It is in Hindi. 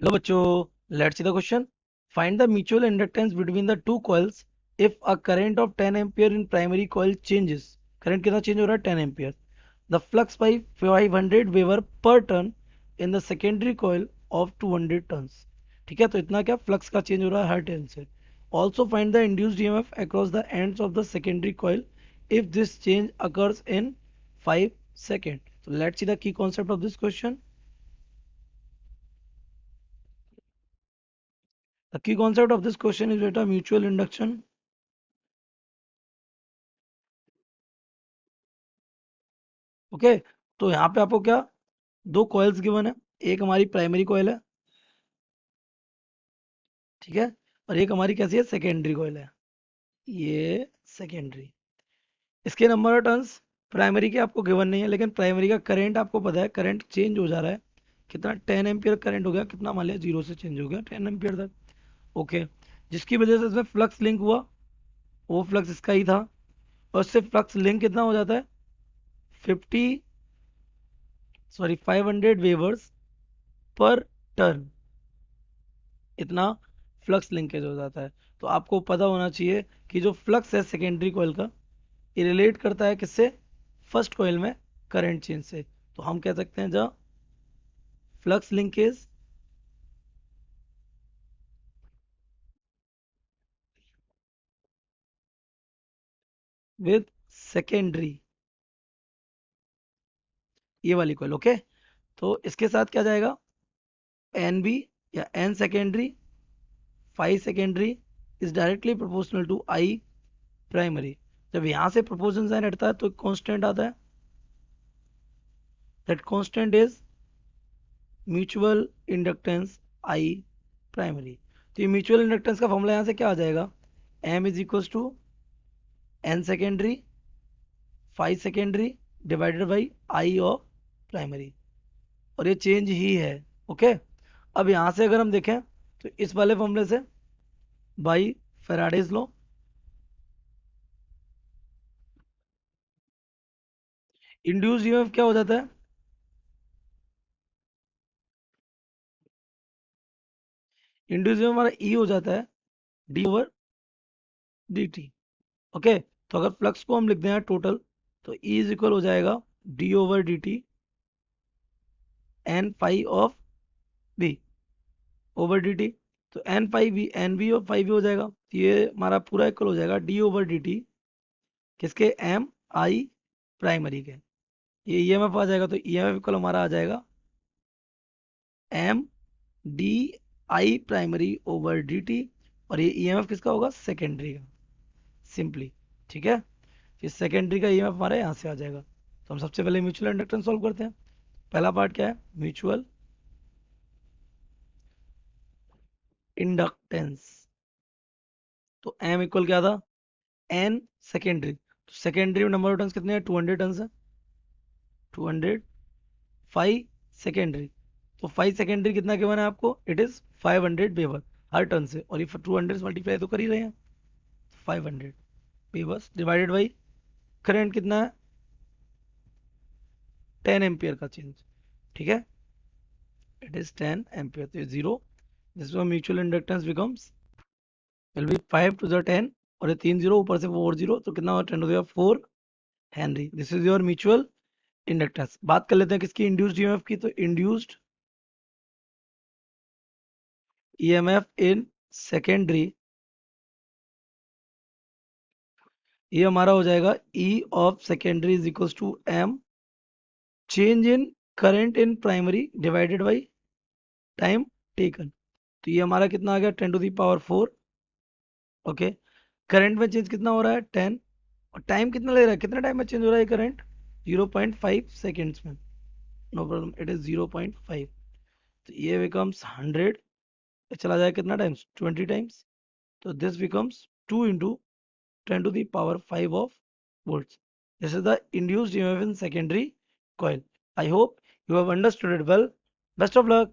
हेलो बच्चों, let's see the question. Find the mutual inductance between the two coils if a current of 10 ampere in primary coil changes. Current कितना चेंज हो रहा है? 10 ampere. The flux by 500 weber पर turn in the secondary coil of 200 turns. ठीक है, तो इतना क्या फ्लक्स का चेंज हो रहा है हर टर्न से. Also find the induced EMF across the ends of the secondary coil if this change occurs in 5 second. So let's see the key concept of this question. The key concept of this question is beta mutual induction. Okay, तो यहाँ पे आपको क्या, दो कॉइल्स गिवन है. एक हमारी प्राइमरी कॉइल है, ठीक है, और एक हमारी कैसी है, सेकेंडरी कॉइल है. ये सेकेंडरी. इसके नंबर ऑफ टर्न्स प्राइमरी के आपको गिवन नहीं है, लेकिन प्राइमरी का करंट आपको पता है. करंट चेंज हो जा रहा है. कितना? 10 एम्पियर करंट हो गया. कितना? मान लिया 0 से चेंज हो गया 10 एम्पियर तक. ओके, जिसकी वजह से इसमें फ्लक्स लिंक हुआ, वो फ्लक्स इसका ही था. और इससे फ्लक्स लिंक कितना हो जाता है? 50, सॉरी 500 वेवर्स पर टर्न. इतना फ्लक्स लिंकेज हो जाता है. तो आपको पता होना चाहिए कि जो फ्लक्स है सेकेंडरी कॉइल का, ये रिलेट करता है किससे? फर्स्ट कॉइल में करंट चेंज से. तो हम कह सकते हैं जब फ्लक्स लिंकेज विद सेकेंडरी, ये वाली कॉइल. ओके, तो इसके साथ क्या जाएगा? एन बी या N secondary, phi secondary is directly proportional to I primary. जब यहां से प्रोपोर्शन साइन हटता है तो कांस्टेंट आता है. That constant is mutual inductance I primary. तो ये म्यूचुअल इंडक्टेंस का फॉर्मूला यहाँ से क्या आ जाएगा? M is equal to N secondary, phi secondary divided by I of primary. और ये चेंज ही है. ओके, अब यहाँ से अगर हम देखें तो इस वाले फॉर्मूले से by Faraday's law, induce EMF क्या हो जाता है? इंड्यूस ईएमएफ हमारा ई हो जाता है D over D T. Okay, तो अगर फ्लक्स को हम लिख दें टोटल, तो ई इज इक्वल हो जाएगा D over D T N five of B over D T. तो N five B, N B और फाइव बी हो जाएगा. तो ये हमारा पूरा इक्वल हो जाएगा डी ओवर डी टी किसके? एम आई प्राइमरी के. ये ईएमएफ आ जाएगा, तो ईएमएफ इक्वल हमारा आ जाएगा M d I primary over D t. और ये ईएमएफ किसका होगा? सेकेंडरी का. सिंपली, ठीक है. फिर सेकेंडरी का ईएमएफ हमारा यहाँ से आ जाएगा. तो हम सबसे पहले म्यूचुअल इंडक्टेंस सॉल्व करते हैं. पहला पार्ट क्या है? Mutual inductance. तो एम इक्वल क्या था? N secondary. तो सेकेंडरी में नंबर ऑफ टर्न्स कितने हैं? 200 टर्न्स है. 200 फाइव सेकेंडरी. तो फाइव सेकेंडरी कितना गिवन है आपको? इट इज 500 वेबर हर टर्न से. और ये 200 मल्टीप्लाई तो कर ही रहे हैं. 500 वेवर्स डिवाइडेड बाई करंट कितना है? 10 एम्पियर का चेंज. ठीक है, इट इज 10 एम्पियर. तो ये zero. This mutual inductance becomes will be 5 to the 10, और ये तीन जीरो ऊपर से 4 जीरो, तो कितना होगा? 10 to the 4 henry. This is your mutual inductance. बात कर लेते हैं किसकी? इंड्यूस्ड ईएमएफ की. तो इंड्यूस्ड ईएमएफ इन सेकेंडरी, ये हमारा हो जाएगा E of secondary is equal to M change in current in primary divided by time taken. तो ये हमारा कितना आ गया? 10 to the power 4. Okay, current में चेंज कितना हो रहा है? 10. और टाइम कितना ले रहा है? कितना टाइम में चेंज हो रहा है करंट? 0.5 सेकेंड्स में. No problem, it is 0.5. तो ये बिकम्स 100. चला जाएगा कितना टाइम्स? 20 टाइम्स. तो this becomes 2 into 10 to the power 5 of volts. This is the induced EMF in secondary coil. I hope you have understood it well. Best of luck.